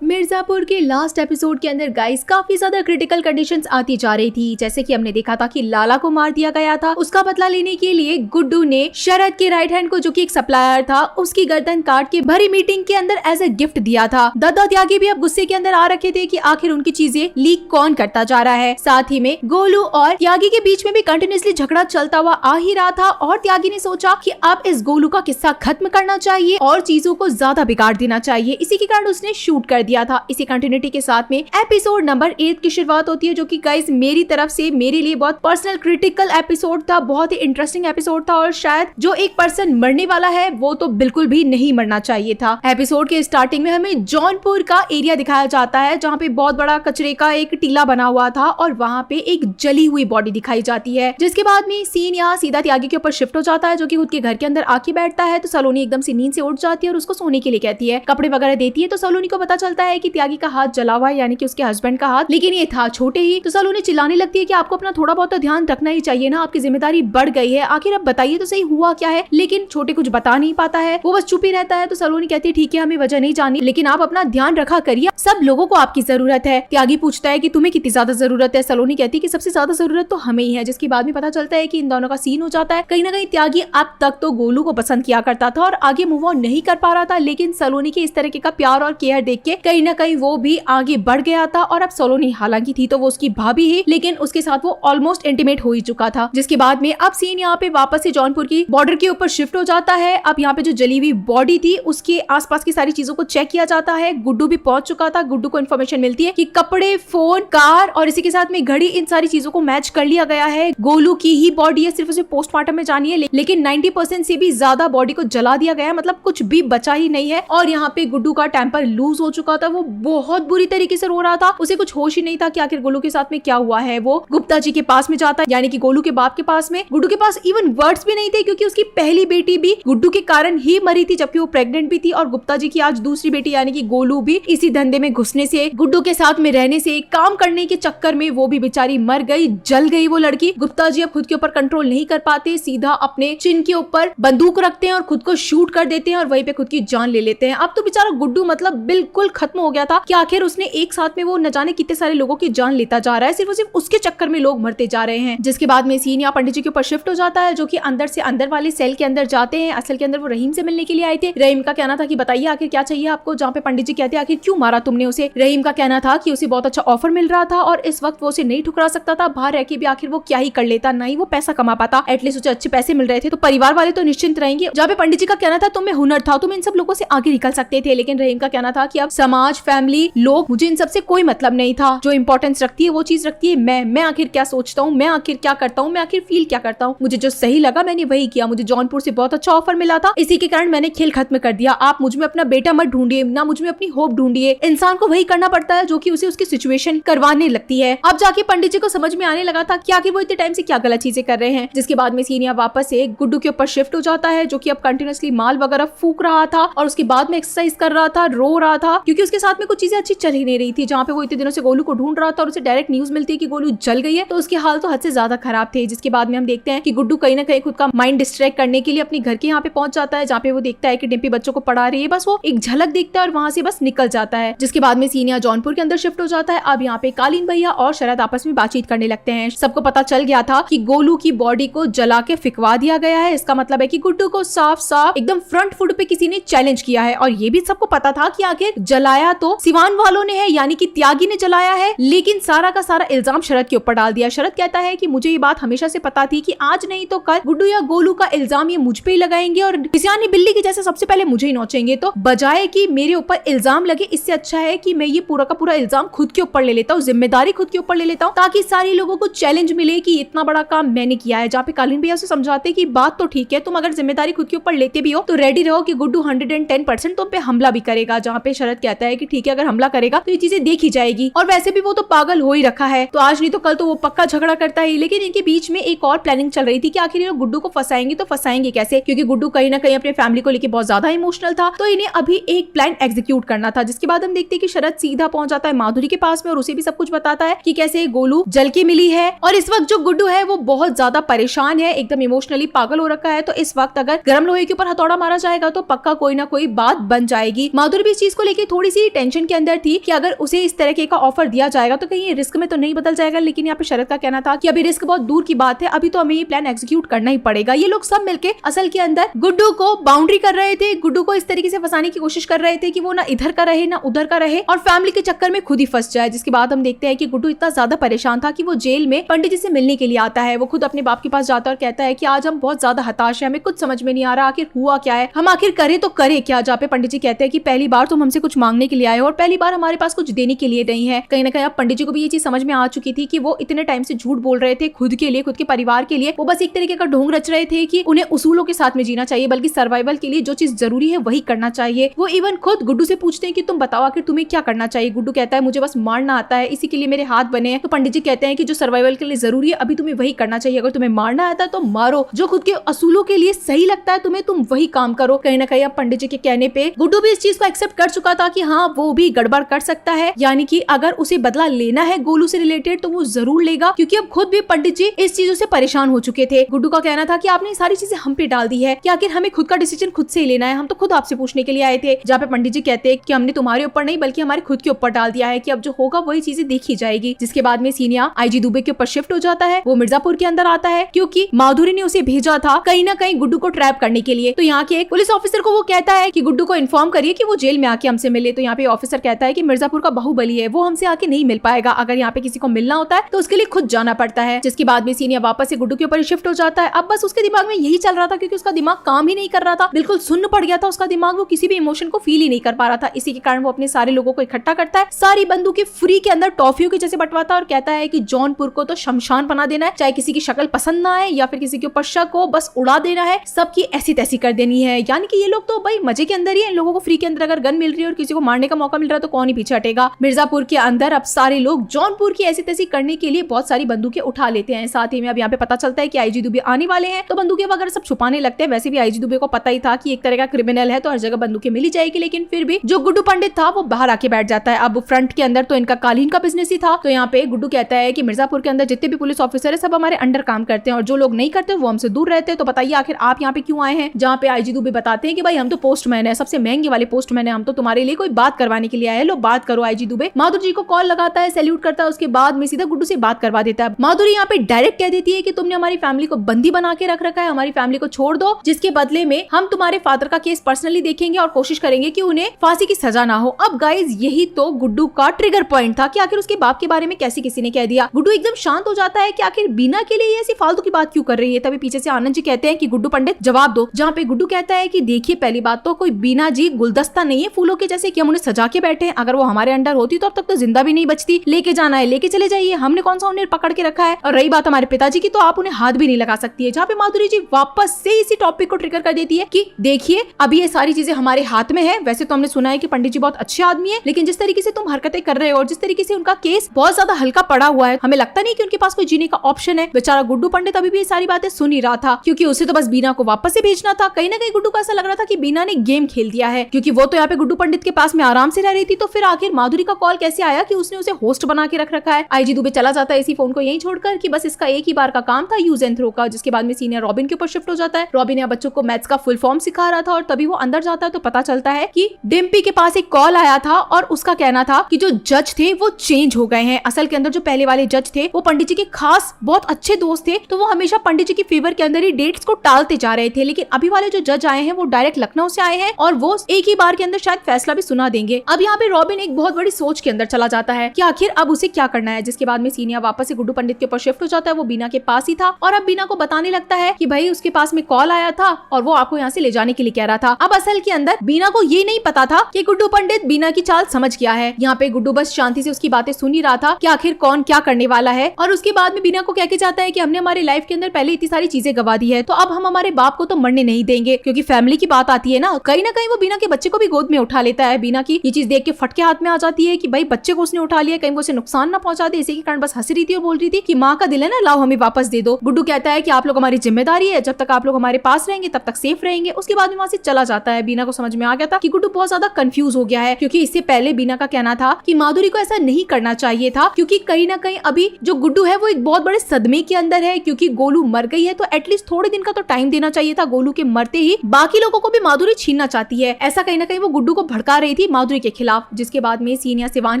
मिर्जापुर के last episode के अंदर गाइस काफी ज्यादा क्रिटिकल कंडीशंस आती जा रही थी। जैसे कि हमने देखा था कि लाला को मार दिया गया था। उसका बदला लेने के लिए गुड्डू ने शरद के राइट हैंड को, जो कि एक सप्लायर था, उसकी गर्दन काट के भरी मीटिंग के अंदर एज ए गिफ्ट दिया था। दद्दा त्यागी भी अब गुस्से के अंदर आ रखे थे कि आखिर उनकी चीजें लीक कौन करता जा रहा है। साथ ही में गोलू और त्यागी के बीच में भी कंटिन्यूसली झगड़ा चलता हुआ आ ही रहा था और त्यागी ने सोचा कि अब इस गोलू का किस्सा खत्म करना चाहिए और चीजों को ज्यादा बिगाड़ देना चाहिए। इसी के कारण उसने शूट कर दिया था। इसी कंटिन्यूटी के साथ में एपिसोड नंबर 8 की शुरुआत होती है, जो कि गाइस मेरी तरफ से मेरे लिए बहुत पर्सनल क्रिटिकल एपिसोड था। बहुत ही इंटरेस्टिंग एपिसोड था और शायद जो एक पर्सन मरने वाला है वो तो बिल्कुल भी नहीं मरना चाहिए था। एपिसोड के स्टार्टिंग में हमें जौनपुर का एरिया दिखाया जाता है, जहाँ पे बहुत बड़ा कचरे का एक टीला बना हुआ था और वहाँ पे एक जली हुई बॉडी दिखाई जाती है। जिसके बाद में सीन यहाँ सीधा त्यागी के ऊपर शिफ्ट हो जाता है, जो कि खुद के घर के अंदर आके बैठता है। तो सलोनी एकदम से नींद से उठ जाती है और उसको सोने के लिए कहती है, कपड़े वगैरह देती है। तो सलोनी को पता चलता है कि त्यागी का हाथ जला हुआ है, यानी कि उसके हस्बैंड का हाथ, लेकिन ये था छोटे ही। तो सलोनी चिल्लाने लगती है कि आपको अपना थोड़ा बहुत तो ध्यान रखना ही चाहिए ना, आपकी जिम्मेदारी बढ़ गई है, आखिर अब बताइए तो सही हुआ क्या है। लेकिन छोटे कुछ बता नहीं पाता है, वो बस चुप ही रहता है। तो सलोनी कहती है ठीक है, हमें वजह नहीं जानी, लेकिन आप अपना ध्यान रखा करिए, सब लोगों को आपकी जरूरत है। त्यागी पूछता है कि तुम्हें कितनी ज्यादा जरूरत है। सलोनी कहती है कि सबसे ज्यादा जरूरत तो हमें ही है। जिसके बाद में पता चलता है कि इन दोनों का सीन हो जाता है। कहीं ना कहीं त्यागी अब तक तो गोलू को पसंद किया करता था और आगे मूव ऑन नहीं कर पा रहा था, लेकिन सलोनी के इस तरीके का प्यार और केयर देख के कहीं ना कहीं वो भी आगे बढ़ गया था। और अब सलोनी हालांकि थी तो वो उसकी भाभी ही, लेकिन उसके साथ वो ऑलमोस्ट इंटीमेट हो ही चुका था। जिसके बाद में अब सीन यहाँ पे वापस से जौनपुर की बॉर्डर के ऊपर शिफ्ट हो जाता है। अब यहाँ पे जो जली हुई बॉडी थी उसके आसपास की सारी चीजों को चेक किया जाता है। गुड्डू भी पहुंच चुका था। गुड्डू को इन्फॉर्मेशन मिलती है कि कपड़े, फोन, कार और इसी के साथ में घड़ी, इन सारी चीजों को मैच कर लिया गया है। गोलू की ही बॉडी है, सिर्फ उसे पोस्टमार्टम में जानी है, लेकिन 90% से भी ज्यादा बॉडी को जला दिया गया है, मतलब कुछ भी बचा ही नहीं है। और यहाँ पे गुड्डू का टेम्पर लूज हो चुका था, वो बहुत बुरी तरीके से रो रहा था। उसे कुछ होश ही नहीं था कि आखिर गोलू के साथ में क्या हुआ है। वो गुप्ता जी के पास में जाता है, यानी कि गोलू के बाप के पास में। गुड्डू के पास इवन वर्ड्स भी नहीं थे, क्योंकि उसकी पहली बेटी भी गुड्डू के कारण ही मरी थी, जबकि वो प्रेग्नेंट भी थी। और गुप्ता जी की आज दूसरी बेटी यानी कि गोलू भी इसी धंधे में घुसने से, गुड्डू के साथ में रहने से, काम करने के चक्कर में वो भी बेचारी मर गई, जल गई वो लड़की। गुप्ता जी अब खुद के ऊपर कंट्रोल नहीं कर पाते, सीधा अपने चिन के ऊपर बंदूक रखते हैं और खुद को शूट कर देते हैं और वहीं पे खुद की जान ले लेते हैं। अब तो बेचारा गुड्डू मतलब बिल्कुल खत्म हो गया था कि आखिर उसने एक साथ में वो न जाने कितने सारे लोगों की जान लेता जा रहा है, सिर्फ उसके चक्कर में लोग मरते जा रहे हैं। जिसके बाद में सीन यहाँ पंडित जी के ऊपर शिफ्ट हो जाता है, जो कि अंदर से अंदर वाले सेल के अंदर जाते हैं। असल के अंदर वो रहीम से मिलने के लिए आए थे। रहीम का कहना था कि बताइए आखिर क्या चाहिए आपको, जहाँ पे पंडित जी कहते हैं आखिर क्यों मारा तुमने उसे। रहीम का कहना था कि उसे बहुत अच्छा ऑफर मिल रहा था और इस वक्त वो उसे नहीं ठुकरा सकता था। बाहर रह के भी आखिर वो क्या ही कर लेता, नहीं वो पैसा कमा पाता, एटलीस्ट उसे अच्छे पैसे मिल रहे थे तो परिवार वाले तो निश्चिंत रहेंगे। जहाँ पे पंडित जी का कहना था तुम्हें हुनर था, तुम इन सब लोगों से आगे निकल सकते थे, लेकिन रहीम का कहना था कि अब समाज, फैमिली, लोग, मुझे इन सबसे कोई मतलब नहीं था। जो इंपॉर्टेंस रखती है वो चीज रखती है मैं आखिर क्या सोचता हूँ, मैं आखिर क्या करता हूँ, मैं आखिर फील क्या करता हूँ, मुझे जो सही लगा मैंने वही किया। मुझे जौनपुर से बहुत अच्छा ऑफर मिला था, इसी के कारण मैंने खेल खत्म कर दिया। आप मुझ में अपना बेटा मत ढूंढिए, ना मुझ में अपनी होप ढूंढिए। इंसान को वही करना पड़ता है जो कि उसे उसकी सिचुएशन करवाने लगती है। अब जाके पंडित जी को समझ में आने लगा था कि आखिर वो इतने टाइम से क्या गलत चीजें कर रहे हैं। जिसके बाद में सीनिया वापस से गुड्डू के ऊपर शिफ्ट हो जाता है, जो कि अब कंटिन्यूसली माल वगैरह फूक रहा था और उसके बाद में एक्सरसाइज कर रहा था, रो रहा था, क्योंकि उसके साथ में कुछ चीजें अच्छी चल ही नहीं रही थी। जहाँ पे वो इतने दिनों से गोलू को ढूंढ रहा था और उसे डायरेक्ट न्यूज मिलती है कि गोलू जल गई है, तो उसके हाल तो हद से ज्यादा खराब थे। जिसके बाद में हम देखते हैं कि गुड्डू कहीं ना कहीं खुद का माइंड डिस्ट्रैक्ट करने के लिए अपने घर के यहाँ पे पहुंच जाता है, जहाँ पे वो देखता है कि डिम्पी बच्चों को पढ़ा रही है। बस वो एक झलक देखता है और वहां से बस निकल जाता है। जिसके बाद में सीनिया जौनपुर के अंदर शिफ्ट हो जाता है। अब यहाँ पे कालीन भैया और शरद आपस में बातचीत करने लगते हैं। सबको पता चल गया था कि गोलू की बॉडी को जला के फिकवा दिया गया है। इसका मतलब है कि गुड्डू को साफ साफ एकदम फ्रंट फुट पे किसी ने चैलेंज किया है। और ये भी सबको पता था कि आखिर जलाया तो सिवान वालों ने है, यानी कि त्यागी ने जलाया है, लेकिन सारा का सारा इल्जाम शरद के ऊपर डाल दिया। शरद कहता है कि मुझे ये बात हमेशा से पता थी कि आज नहीं तो कल गुड्डू या गोलू का इल्जाम ये मुझ पे ही लगाएंगे और किसियानी बिल्ली की जैसे सबसे पहले मुझे ही नोचेंगे। तो बजाय कि मेरे ऊपर इल्जाम लगे, इससे अच्छा है कि मैं ये पूरा का पूरा इल्जाम खुद के ऊपर ले लेता हूँ, जिम्मेदारी खुद के ऊपर ले लेता हूँ, ताकि सारे लोगों को चैलेंज मिले कि इतना बड़ा काम मैंने किया है। जहाँ पे कालीन भैया उसे समझाते कि बात तो ठीक है, तुम अगर जिम्मेदारी खुद के ऊपर लेते भी हो तो रेडी रहो कि गुड्डू 110% तुम पे हमला भी करेगा। जहाँ पे शरद कहता है कि ठीक है, अगर हमला करेगा तो ये चीजें देखी जाएगी, और वैसे भी वो तो पागल हो ही रखा है, तो आज नहीं तो कल तो वो पक्का झगड़ा करता है। लेकिन इनके बीच में एक और प्लानिंग चल रही थी कि आखिर ये गुड्डू को फंसाएंगे तो फंसाएंगे कैसे, क्योंकि गुड्डू कहीं ना कहीं अपने फैमिली को लेकर बहुत ज्यादा इमोशनल था। तो इन्हें अभी एक प्लान एग्जीक्यूट करना था। जिसके बाद हम देखते हैं कि शरद सीधा पहुंच जाता है माधुरी के पास में और उसे भी सब कुछ बताता है कि कैसे गोलू जल के मिली है। और इस वक्त जो गुड्डू है वो बहुत ज्यादा परेशान है, एकदम इमोशनली पागल हो रखा है। तो इस वक्त अगर गर्म लोहे के ऊपर हथौड़ा मारा जाएगा तो पक्का कोई ना कोई बात बन जाएगी। माधुरी भी इस चीज को लेकर थोड़ी थोड़ी सी टेंशन के अंदर थी कि अगर उसे इस तरह का ऑफर दिया जाएगा तो कहीं ये रिस्क में तो नहीं बदल जाएगा। लेकिन यहाँ पे शरद का कहना था कि अभी रिस्क बहुत दूर की बात है, अभी तो हमें ये प्लान एग्जीक्यूट करना ही पड़ेगा। ये लोग सब मिलके असल के अंदर गुड्डू को बाउंड्री कर रहे थे, गुड्डू को इस तरीके से फंसाने की कोशिश कर रहे थे कि वो ना इधर का रहे ना उधर का रहे और फैमिली के चक्कर में खुद ही फंस जाए। जिसके बाद हम देखते हैं कि गुड्डू इतना ज्यादा परेशान था कि वो जेल में पंडित जी से मिलने के लिए आता है। वो खुद अपने बाप के पास जाता है और कहता है कि आज हम बहुत ज्यादा हताश है, हमें कुछ समझ में नहीं आ रहा आखिर हुआ क्या है, हम आखिर करें तो करें क्या। जहाँ पे पंडित जी कहते हैं कि पहली बार तुम हमसे कुछ मांगने के लिए आए हो और पहली बार हमारे पास कुछ देने के लिए नहीं है। कहीं ना कहीं अब पंडित जी को भी ये चीज समझ में आ चुकी थी कि वो इतने टाइम से झूठ बोल रहे थे खुद के लिए, खुद के परिवार के लिए। वो बस एक तरीके का ढोंग रच रहे थे कि उन्हें उसूलों के साथ में जीना चाहिए, बल्कि सर्वाइवल के लिए जो चीज जरूरी है वही करना चाहिए। वो इवन खुद गुड्डू से पूछते हैं कि तुम बताओ आखिर तुम्हें क्या करना चाहिए। गुड्डू कहता है मुझे बस मारना आता है, इसी के लिए मेरे हाथ बने हैं। तो पंडित जी कहते हैं कि जो सर्वाइवल के लिए जरूरी है अभी तुम्हें वही करना चाहिए, अगर तुम्हें मारना आता है तो मारो, जो खुद के असूलों के लिए सही लगता है तुम्हें तुम वही काम करो। कहीं ना कहीं अब पंडित जी के कहने पे गुड्डू भी इस चीज को एक्सेप्ट कर चुका था कि हाँ वो भी गड़बड़ कर सकता है, यानी कि अगर उसे बदला लेना है गोलू से रिलेटेड तो वो जरूर लेगा, क्योंकि अब खुद भी पंडित जी इस चीजों से परेशान हो चुके थे। गुड्डू का कहना था कि आपने सारी चीजें हम पे डाल दी है कि आखिर हमें खुद का डिसीजन खुद से ही लेना है, हम तो खुद आपसे पूछने के लिए आए थे। जहाँ पे पंडित जी कहते हैं कि हमने तुम्हारे ऊपर नहीं बल्कि हमारे खुद के ऊपर डाल दिया है कि अब जो होगा वही चीजें देखी जाएगी। जिसके बाद में सीनिया आईजी दुबे के ऊपर शिफ्ट हो जाता है, वो मिर्जापुर के अंदर आता है क्योंकि माधुरी ने उसे भेजा था कहीं ना कहीं गुड्डू को ट्रैप करने के लिए। तो यहाँ के एक पुलिस ऑफिसर को वो कहता है कि गुड्डू को इन्फॉर्म करिए कि वो जेल में आके हमसे मिले। तो यहाँ पे ऑफिसर कहता है कि मिर्जापुर का बाहुबली है, वो हमसे आके नहीं मिल पाएगा, अगर यहाँ पे किसी को मिलना होता है तो उसके लिए खुद जाना पड़ता है। जिसके बाद में सीनिया वापस से गुड्डू के ऊपर शिफ्ट हो जाता है। अब बस उसके दिमाग में यही चल रहा था क्योंकि उसका दिमाग काम ही नहीं कर रहा था, बिल्कुल सुन्न पड़ गया था उसका दिमाग, वो किसी भी इमोशन को फील ही नहीं कर पा रहा था। इसी के कारण वो अपने सारे लोगों को इकट्ठा करता है, सारी बंदूकें फ्री के अंदर टॉफियों के जैसे बंटवाता है और कहता है कि जौनपुर को तो शमशान बना देना है, चाहे किसी की शक्ल पसंद ना आए या फिर किसी के ऊपर शक हो, बस उड़ा देना है, सबकी ऐसी तैसी कर देनी है। यानी कि ये लोग तो भाई मजे के अंदर ही है, इन लोगों को फ्री के अंदर अगर गन मिल रही है और किसी को मारने का मौका मिल रहा है तो कौन ही पीछे हटेगा। मिर्जापुर के अंदर अब सारे लोग जौनपुर की ऐसी तैसी करने के लिए बहुत सारी बंदूकें उठा लेते हैं। साथ ही में अब यहाँ पे पता चलता है कि आईजी दुबे आने वाले हैं तो बंदूकें वगैरह सब छुपाने लगते हैं। वैसे भी आईजी दुबे को पता ही था कि एक तरह का क्रिमिनल है तो हर जगह बंदूकें मिली जाएगी, लेकिन फिर भी जो गुड्डू पंडित था वो बाहर आके बैठ जाता है। अब फ्रंट के अंदर तो इनका कालीन का बिजनेस ही था। तो यहाँ पे गुड्डू कहता है कि मिर्जापुर के अंदर जितने भी पुलिस ऑफिसर है सब हमारे अंडर काम करते हैं और जो लोग नहीं करते वो हमसे दूर रहते हैं, तो बताइए आखिर आप यहाँ पे क्यों आए हैं। जहाँ पे आईजी दुबे बताते हैं कि भाई हम तो पोस्टमैन है, सबसे महंगे वाले पोस्टमैन है, हम तो तुम्हारे लिए कोई बात करवाने के लिए आए हैं, लो बात करो। आईजी दुबे माधुरी जी को कॉल लगाता है, सैल्यूट करता है, उसके बाद में सीधा गुड्डू से बात करवा देता है। माधुरी यहाँ पे डायरेक्ट कह देती है कि तुमने हमारी फैमिली को बंदी बना के रख रखा है, हमारी फैमिली को छोड़ दो, जिसके बदले में हम तुम्हारे फादर का केस पर्सनली देखेंगे और कोशिश करेंगे कि उन्हें फांसी की सजा ना हो। अब गाइज यही तो गुड्डू का ट्रिगर पॉइंट था कि आखिर उसके बाप के बारे में कैसे किसी ने कह दिया। गुड्डू एकदम शांत हो जाता है कि आखिर बीना के लिए ऐसी फालतू की बात क्यों कर रही है। तभी पीछे से आनंद जी कहते हैं कि गुड्डू पंडित जवाब दो। जहाँ पे गुड्डू कहता है कि देखिए पहली बात तो कोई बीना जी गुलदस्ता नहीं है फूलों के जैसे कि हम उन्हें सजा के बैठे हैं, अगर वो हमारे अंडर होती तो अब तक तो जिंदा भी नहीं बचती। लेके जाना है लेके चले जाइए, हमने कौन सा उन्हें पकड़ के रखा है। और रही बात हमारे पिताजी की तो आप उन्हें हाथ भी नहीं लगा सकती है। जहाँ पे माधुरी जी वापस से इसी टॉपिक को ट्रिगर कर देती है कि देखिए अभी ये सारी चीजें हमारे हाथ में है। वैसे तो हमने सुना है कि पंडित जी बहुत अच्छे आदमी है, लेकिन जिस तरीके से तुम हरकतें कर रहे हो और जिस तरीके से उनका केस बहुत ज्यादा हल्का पड़ा हुआ है, हमें लगता नहीं कि उनके पास कोई जीने का ऑप्शन है। बेचारा गुड्डू पंडित अभी भी ये सारी बातें सुन ही रहा था क्योंकि उसे तो बस बीना को वापस से भेजना था। कहीं ना कहीं गुड्डू को ऐसा लग रहा था कि बीना ने गेम खेल दिया है, क्योंकि वो तो यहाँ पे गुड्डू पंडित के पास में आराम से रह रही थी। तो फिर आखिर माधुरी का कॉल कैसे आया कि उसने उसे होस्ट बना के रख रखा है। आईजी दुबे चला जाता है इसी फोन को यहीं छोड़कर कि बस इसका एक ही बार का काम था, यूज एंड थ्रो का। जिसके बाद में सीनियर रॉबिन के ऊपर शिफ्ट हो जाता है। रॉबिन यहाँ बच्चों को मैथ्स का फुल फॉर्म सिखा रहा था और तभी वो अंदर जाता है तो पता चलता है कि डिम्पी के पास एक कॉल आया था और उसका कहना था कि जो जज थे वो चेंज हो गए हैं। असल के अंदर जो पहले वाले जज थे वो पंडित जी के खास बहुत अच्छे दोस्त थे, तो वो हमेशा पंडित जी की फेवर के अंदर ही डेट्स को टालते जा रहे थे। लेकिन अभी वाले जो जज आए हैं वो डायरेक्ट लखनऊ से आए हैं और वो एक ही बार के अंदर शायद फैसला भी सुना देंगे। अब यहाँ पे रॉबिन एक बहुत बड़ी सोच के अंदर चला जाता है कि आखिर अब उसे क्या करना है। जिसके बाद में सीनिया वापस से गुड्डू पंडित के ऊपर शिफ्ट हो जाता है। वो बीना के पास ही था और अब बीना को बताने लगता है कि भाई उसके पास में कॉल आया था और वो आपको यहाँ से ले जाने के लिए कह रहा था। अब असल के अंदर बीना को ये नहीं पता था कि गुड्डू पंडित बीना की चाल समझ गया है। यहाँ पे गुड्डू बस शांति से उसकी बातें सुन ही रहा था कि आखिर कौन क्या करने वाला है। और उसके बाद में बीना को कह के जाता है कि हमने हमारी लाइफ के अंदर पहले इतनी सारी चीजें गवा दी है, तो अब हम हमारे बाप को तो मरने नहीं देंगे, क्योंकि फैमिली की बात आती है ना कहीं वो बीना के बच्चे को भी गोद में उठा लेता है। बीना की ये चीज देख के फटके हाथ में आ जाती है कि भाई बच्चे को उसने उठा लिया, कहीं वो उसे नुकसान ना पहुंचा दे। इसी के कारण बस हंस रही थी और बोल रही थी कि माँ का दिल है ना, लाओ हमें वापस दे दो। गुड्डू कहता है कि आप लोग हमारी जिम्मेदारी है, जब तक आप लोग हमारे पास रहेंगे तब तक सेफ रहेंगे। उसके बाद में वहां से चला जाता है। बीना को समझ में आ गया था कि गुड्डू बहुत ज्यादा कंफ्यूज हो गया है, क्योंकि इससे पहले बीना का कहना था कि माधुरी को ऐसा नहीं करना चाहिए था, क्योंकि कहीं ना कहीं अभी जो गुड्डू है वो एक बहुत बड़े सदमे के अंदर है, क्योंकि गोलू मर गई है। तो एटलीस्ट थोड़े दिन का तो टाइम देना चाहिए था। गोलू के मरते ही बाकी लोगों को भी माधुरी छीनना चाहती है, ऐसा कहीं ना कहीं वो गुड्डू को भड़का रही रही थी माधुरी के खिलाफ, जिसके बाद में सीन यहाँ सिवान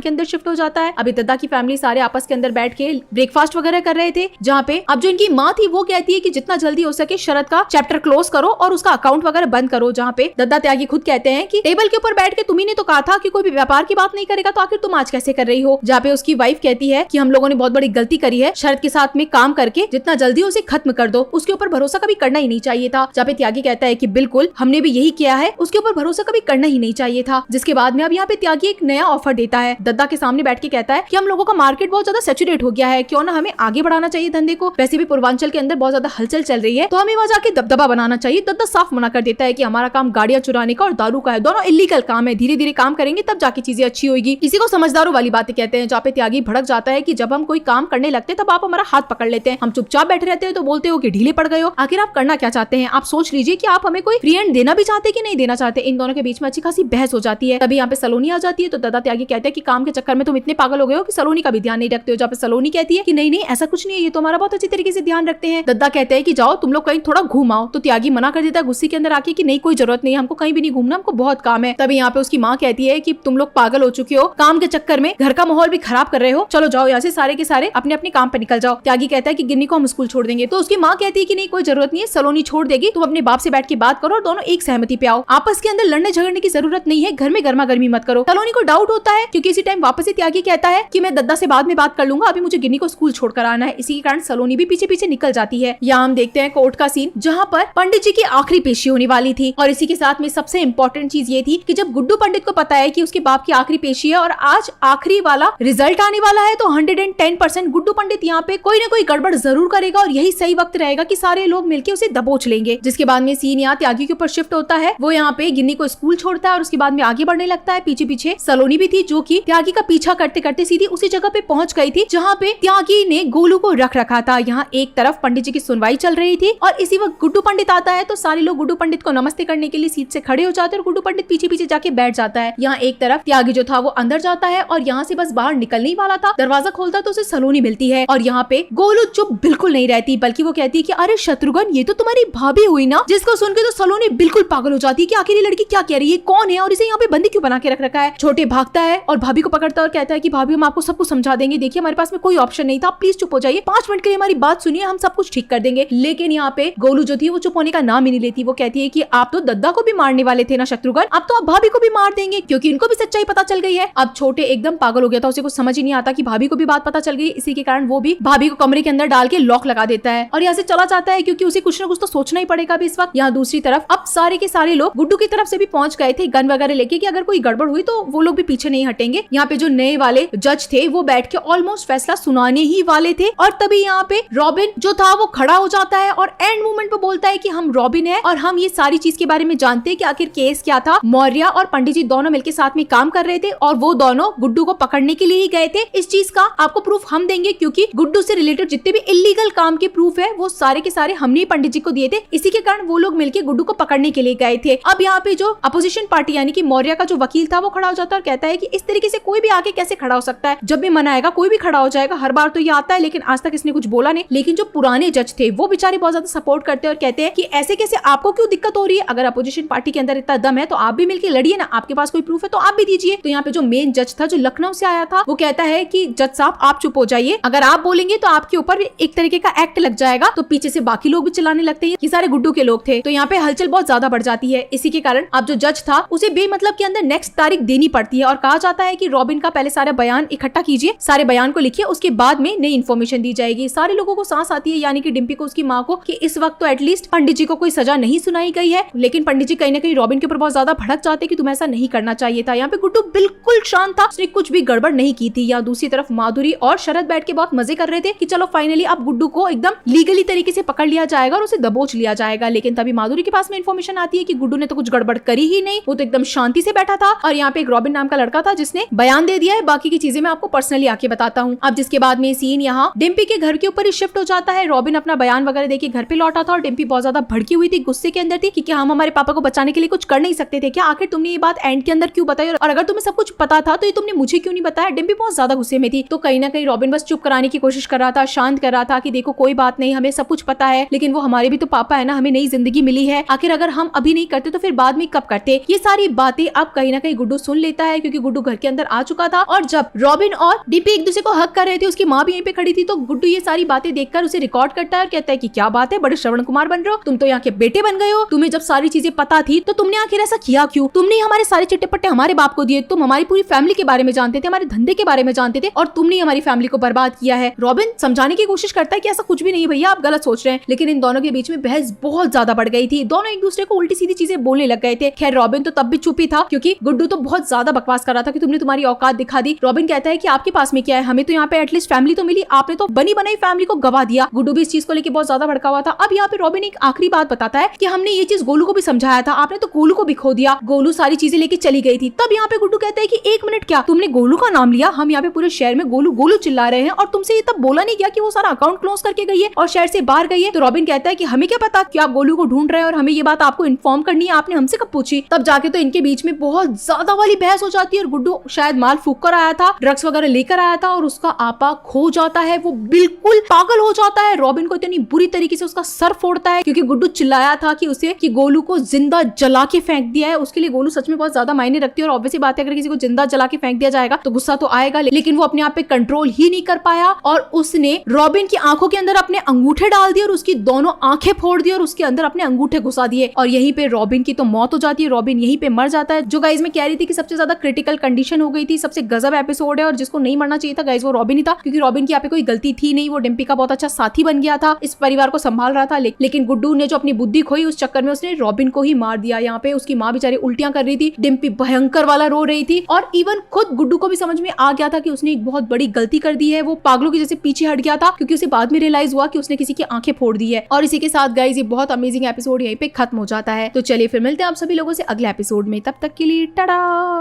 के अंदर शिफ्ट हो जाता है। अभी दद्दा की फैमिली सारे आपस के अंदर बैठ के ब्रेकफास्ट वगैरह कर रहे थे, जहाँ पे अब जो इनकी माँ थी वो कहती है कि जितना जल्दी हो सके शरद का चैप्टर क्लोज करो और उसका अकाउंट वगैरह बंद करो। जहाँ पे दद्दा त्यागी खुद कहते हैं कि टेबल के ऊपर बैठ के तुम्ही ने तो कहा था कि कोई भी व्यापार की बात नहीं करेगा, तो आखिर तुम आज कैसे कर रही हो। जहाँ पे उसकी वाइफ कहती है कि हम लोगों ने बहुत बड़ी गलती करी है, शरद के साथ में काम करके जितना जल्दी उसे खत्म कर दो, उसके ऊपर भरोसा कभी करना ही नहीं चाहिए था। जहाँ पे त्यागी कहता है कि बिल्कुल हमने भी यही किया है, उसके ऊपर भरोसा कभी करना ही नहीं चाहिए था। जिसके बाद में अब यहाँ पे त्यागी एक नया ऑफर देता है, दद्दा के सामने बैठ के कहता है कि हम लोगों का मार्केट बहुत ज्यादा सैचुरेट हो गया है, क्यों ना हमें आगे बढ़ाना चाहिए धंधे को। वैसे भी पूर्वांचल के अंदर बहुत ज्यादा हलचल चल रही है, तो हमें वहाँ जाके दबदबा बनाना चाहिए। दद्दा साफ मना कर देता है कि हमारा काम गाड़ियां चुराने का और दारू का है, दोनों इलीगल काम है, धीरे धीरे काम करेंगे तब जाके चीजें अच्छी होगी। इसी को समझदारों वाली बातें कहते हैं। जहाँ पे त्यागी भड़क जाता है कि जब हम कोई काम करने लगते हैं तब आप हमारा हाथ पकड़ लेते हैं, हम चुपचाप बैठे रहते हैं तो बोलते हो कि ढीले पड़ गए हो। आखिर आप करना क्या चाहते हैं? आप सोच लीजिए कि आप हमें कोई फ्री हैंड देना भी चाहते कि नहीं देना चाहते। इन दोनों के बीच में अच्छी खासी बहस हो जाती है। तभी यहाँ पे सलोनी आ जाती है, तो दद्दा त्यागी कहते हैं कि काम के चक्कर में तुम इतने पागल हो गए हो कि सलोनी का भी ध्यान नहीं रखते हो। जहाँ पे सलोनी कहती है कि नहीं नहीं ऐसा कुछ नहीं है, ये तो हमारा बहुत अच्छी तरीके से ध्यान रखते हैं। दद्दा कहते हैं कि जाओ तुम लोग कहीं थोड़ा घूम आओ, तो त्यागी मना कर देता है गुस्से के अंदर आके कि नहीं कोई जरूरत नहीं है, हमको कहीं भी नहीं घूमना, हमको बहुत काम है। तभी यहाँ पे उसकी माँ कहती है कि तुम लोग पागल हो चुके हो, काम के चक्कर में घर का माहौल भी खराब कर रहे हो, चलो जाओ यहाँ से सारे के सारे अपने अपने काम पे निकल जाओ। त्यागी कहता है कि गिन्नी को हम स्कूल छोड़ देंगे, तो उसकी माँ कहती है कि नहीं कोई जरूरत नहीं है, सलोनी छोड़ देगी, तुम अपने बाप से बैठ के बात करो और दोनों एक सहमति पे आओ, आपस के अंदर लड़ने झगड़ने की जरूरत नहीं है, घर में गर्मा गर्मी मत करो। सलोनी को डाउट होता है क्योंकि इसी टाइम वापस से त्यागी कहता है कि मैं दद्दा से बाद में बात कर लूंगा, अभी मुझे गिन्नी को स्कूल छोड़कर आना है। इसी के कारण सलोनी भी पीछे पीछे निकल जाती है। यहाँ हम देखते हैं कोर्ट का सीन, जहाँ पर पंडित जी की आखिरी पेशी होने वाली थी, और इसी के साथ में सबसे इम्पोर्टेंट चीज ये थी कि जब गुड्डू पंडित को पता है कि उसके बाप की आखिरी पेशी है और आज आखिरी वाला रिजल्ट आने वाला है, तो 110% गुड्डू पंडित यहाँ पे कोई ना कोई गड़बड़ जरूर करेगा और यही सही वक्त रहेगा कि सारे लोग मिलके उसे दबोच लेंगे। जिसके बाद में सीन यहाँ त्यागी के ऊपर शिफ्ट होता है, वो यहाँ पे गिन्नी को स्कूल छोड़ता है और उसके बाद में आगे बढ़ने लगता है। पीछे पीछे सलोनी भी थी जो कि त्यागी का पीछा करते करते सीधी उसी जगह पे पहुंच गई थी जहाँ पे त्यागी ने गोलू को रख रखा था। यहाँ एक तरफ पंडित जी की सुनवाई चल रही थी और इसी वक्त गुड्डू पंडित आता है, तो सारे लोग गुड्डू पंडित को नमस्ते करने के लिए सीट से खड़े हो जाते हैं और गुड्डू पंडित पीछे पीछे जाके बैठ जाता है। यहाँ एक तरफ त्यागी जो था वो अंदर जाता है और यहाँ से बस बाहर निकलने ही वाला था, दरवाजा खोलता तो उसे सलोनी मिलती है और यहाँ पे गोलू चुप बिल्कुल नहीं रहती, बल्कि वो कहती है कि अरे शत्रुघ्न ये तो तुम्हारी भाभी हुई ना। जिसको सुन के तो सलोनी बिल्कुल पागल हो जाती है कि आखिर ये लड़की क्या कह रही है, कौन है और इसे यहाँ पे बंदी क्यों बना के रख रखा है। छोटे भागता है और भाभी को पकड़ता है और कहता है कि भाभी हम आपको सब कुछ समझा देंगे, देखिए हमारे पास में कोई ऑप्शन नहीं था, प्लीज चुप हो जाइए, 5 मिनट के लिए हमारी बात सुनिए, हम सब कुछ ठीक कर देंगे। लेकिन यहाँ पे गोलू जो थी वो चुप होने का नाम ही नहीं लेती। वो कहती है कि आप तो दद्दा को भी मारने वाले थे ना शत्रुघ्न, अब तो आप भाभी को भी मार देंगे, क्योंकि इनको भी सच्चाई पता चल गई है। अब छोटे एकदम पागल हो गया था, उसे कुछ समझ ही नहीं आता कि भाभी को भी बात पता चल गई। इसी के कारण वो भी भाभी को कमरे के अंदर डाल के लॉक लगा देता है और यहाँ से चला जाता है, क्योंकि उसे कुछ ना कुछ तो सोचना ही पड़ेगा अभी इस वक्त। यहाँ दूसरी तरफ अब सारे के सारे लोग गुड्डू की तरफ से भी पहुंच गए थे गन वगैरह लेके कि अगर कोई गड़बड़ हुई तो वो लोग भी पीछे नहीं हटेंगे। यहाँ पे जो नए वाले जज थे वो बैठ के ऑलमोस्ट फैसला सुनाने ही वाले थे और तभी यहाँ पे रॉबिन जो था वो खड़ा हो जाता है और एंड मोमेंट पे बोलता है कि हम रॉबिन है और हम ये सारी चीज के बारे में जानते हैं कि आखिर केस क्या था। मौर्य और पंडित जी दोनों मिलकर साथ में काम कर रहे थे और वो दोनों गुड्डू को पकड़ने के लिए ही गए थे। इस चीज का आपको प्रूफ हम देंगे, क्योंकि गुड्डू से रिलेटेड जितने भी इलीगल काम के प्रूफ है वो सारे के सारे हमने ही पंडित जी को दिए थे। इसी के कारण वो लोग मिलकर गुड्डू को पकड़ने के लिए गए थे। अब यहाँ पे जो अपोजिशन पार्टी यानी कि मौर्य का जो वकील था वो खड़ा हो जाता है और कहता है कि इस तरीके से कोई भी आगे कैसे खड़ा हो सकता है, जब भी मन आएगा कोई भी खड़ा हो जाएगा, हर बार तो ये आता है लेकिन आज तक इसने कुछ बोला नहीं। लेकिन जो पुराने जज थे वो बेचारे बहुत ज्यादा सपोर्ट करते हैं और कहते हैं कि ऐसे कैसे, आपको क्यों दिक्कत हो रही है, अगर अपोजिशन पार्टी के अंदर इतना दम है तो आप भी मिलकर लड़िए ना, आपके पास कोई प्रूफ है तो आप भी दीजिए। तो यहाँ पे जो मेन जज था जो लखनऊ से आया था वो कहता है कि जज साहब आप चुप हो जाइए, अगर आप बोलेंगे तो आपके ऊपर एक तरीके का एक्ट लग जाएगा। तो पीछे से बाकी लोग भी चिल्लाने लगते हैं कि सारे गुड्डू के लोग थे, तो यहाँ पे हलचल बहुत ज्यादा बढ़ जाती है। इसी के कारण अब जो जज था उसे बेमतलब के अंदर नेक्स्ट तारीख देनी पड़ती है और कहा जाता है कि रॉबिन का पहले सारा बयान इकट्ठा कीजिए, सारे बयान को लिखिए, उसके बाद में नई इन्फॉर्मेशन दी जाएगी। सारे लोगों को सांस आती है, यानी कि डिम्पी को, उसकी माँ को, कि इस वक्त तो एटलीस्ट पंडित जी को कोई सजा नहीं सुनाई गई है। लेकिन पंडित जी कहीं ना कहीं रॉबिन के ऊपर बहुत ज्यादा भड़क जाते कि तुम ऐसा नहीं करना चाहिए था। यहाँ पे गुड्डू बिल्कुल शांत था, उसने कुछ भी गड़बड़ नहीं की थी। यहाँ दूसरी तरफ माधुरी और शरद बैठ के बहुत मजे कर रहे थे कि चलो फाइनली अब गुड्डू को एकदम लीगली तरीके से पकड़ लिया जाएगा और उसे दबोच लिया जाएगा। लेकिन तभी माधुरी के पास में इन्फॉर्मेशन आती है कि गुड्डू ने तो कुछ गड़बड़ करी ही नहीं, वो तो एकदम शांति से बैठा था और यहाँ पे एक रॉबिन नाम का लड़का था जिसने बयान दे दिया है। बाकी की चीजें मैं आपको पर्सनली आके बताता हूँ। अब जिसके बाद में सीन यहाँ डिम्पी के घर के ऊपर ही शिफ्ट हो जाता है। रॉबिन अपना बयान वगैरह देके घर पे लौटा था और डिम्पी बहुत ज्यादा भड़की हुई थी, गुस्से के अंदर थी कि क्या हम हमारे पापा को बचाने के लिए कुछ कर नहीं सकते थे क्या, आखिर तुमने ये बात एंड के अंदर क्यों बताई, और अगर तुम्हें सब कुछ पता था तो ये तुमने मुझे क्यों नहीं बताया। डिम्पी बहुत ज्यादा गुस्से में थी, तो कहीं ना कहीं रॉबिन बस चुप कराने की कोशिश कर रहा था, शांत कर रहा था कि देखो कोई बात नहीं, हमें सब कुछ पता है, लेकिन वो हमारे भी तो पापा है ना, हमें नई जिंदगी मिली है, आखिर अगर हम अभी नहीं करते तो फिर बाद में कब करते। ये सारी बातें अब कहीं ना कहीं गुड्डू सुन लेता है क्योंकि गुड्डू घर के अंदर आ चुका था। और जब रॉबिन और डिम्पी एक दूसरे को हक कर रहे थे, उसकी माँ भी यहीं पे खड़ी थी, तो गुड्डू ये सारी बातें देखकर उसे रिकॉर्ड करता है और कहता है कि क्या बात है, बड़े श्रवण कुमार बन रहे हो, तुम तो यहाँ के बेटे बन गए हो, तुम्हें जब सारी चीजें पता थी तो तुमने आखिर ऐसा किया क्यों? तुमने हमारे सारे चिट्टे पट्टे हमारे बाप को दिए, तुम हमारी पूरी फैमिली के बारे में जानते थे, हमारे धंधे के बारे में जानते थे और तुमने हमारी फैमिली को बर्बाद किया है। रॉबिन समझाने की कोशिश करता है कि ऐसा कुछ भी नहीं भैया, आप गलत सोच रहे हैं, लेकिन इन दोनों के बीच में बहस बहुत ज्यादा बढ़ गई थी। दोनों एक दूसरे को उल्टी सीधी चीजें बोलने लग गए थे। खैर रॉबिन तो तब भी चुप ही था क्योंकि गुड्डू तो बहुत ज्यादा बकवास कर रहा था कि तुमने तुम्हारी औकात दिखा दी। रॉबिन कहता है कि आपके पास में क्या है, हमें तो यहाँ पे एटलीस्ट फैमिली तो मिली, आपने तो बनी बनाई फैमिली को गवा दिया। गुड्डू भी इस चीज को लेकर बहुत ज्यादा भड़का हुआ था। अब यहाँ पे रॉबिन एक आखिरी बात बताता है कि हमने ये चीज गोलू को भी समझाया था, आपने तो गोलू को भी खो दिया, गोलू सारी चीजें लेके चली गई थी। तब यहाँ पे गुड्डू कहता है कि एक मिनट, क्या तुमने गोलू का नाम लिया? हम यहाँ पे पूरे शहर में गोलू गोलू चिल्ला रहे हैं और तुमसे ये तब बोला नहीं गया कि वो सारा अकाउंट क्लोज करके गई है और शहर से बाहर गई है? तो रॉबिन कहता है कि हमें क्या पता कि आप गोलू को ढूंढ रहे हैं और हमें ये बात आपको इन्फॉर्म करनी है, आपने हमसे कब पूछी? तब जाके तो इनके बीच में बहुत ज्यादा वाली बहस हो जाती है और गुड्डू शायद माल फूक कर आया था, ड्रग्स वगैरह लेकर आया था और उसका आपा खो जाता है, वो बिल्कुल पागल हो जाता है। रॉबिन को इतनी बुरी तरीके से उसका सर फोड़ता है क्योंकि गुड्डू चिल्लाया था कि उसे कि गोलू को जिंदा जला के फेंक दिया है। उसके लिए गोलू सच में बहुत ज्यादा मायने रखती है और ऑब्वियसली बात है, अगर किसी को जिंदा जला के फेंक दिया जाएगा तो गुस्सा तो आएगा, लेकिन वो अपने आप पे कंट्रोल ही नहीं कर पाया और उसने रॉबिन की आंखों के अंदर अपने अंगूठे डाल दिए और उसकी दोनों आंखें फोड़ दी और उसके अंदर अपने अंगूठे घुसा दिए और यहीं पे रॉबिन की तो मौत हो जाती है। रॉबिन यहीं पे मर जाता है। जो गाइस मैं कह रही थी कि सबसे ज्यादा क्रिटिकल कंडीशन हो गई थी, सबसे गजब एपिसोड है और जिसको नहीं मरना चाहिए था गाइस वो रॉबिन ही था, क्योंकि रॉबिन की यहाँ पे कोई गलती थी नहीं, वो डिम्पी का बहुत अच्छा साथी बन गया था, इस परिवार को संभाल रहा था। लेकिन गुड्डू ने जो अपनी बुद्धि खोई उस चक्कर में उसने रॉबिन को ही मार दिया। यहाँ पे उसकी माँ बेचारी उल्टियां कर रही थी, डिम्पी भयंकर वाला रो रही थी और इवन खुद गुड्डू को भी समझ में आ गया था कि उसने एक बहुत बड़ी गलती कर दी है। वो पागलों की जैसे पीछे हट गया था क्योंकि उसे बाद में रियलाइज हुआ कि उसने किसी की आंखें फोड़ दी है। और इसी के साथ गाइस ये बहुत अमेजिंग एपिसोड यहीं पे खत्म हो जाता है। तो चलिए फिर मिलते हैं आप सभी लोगों से अगले एपिसोड में, तब तक के लिए टाटा।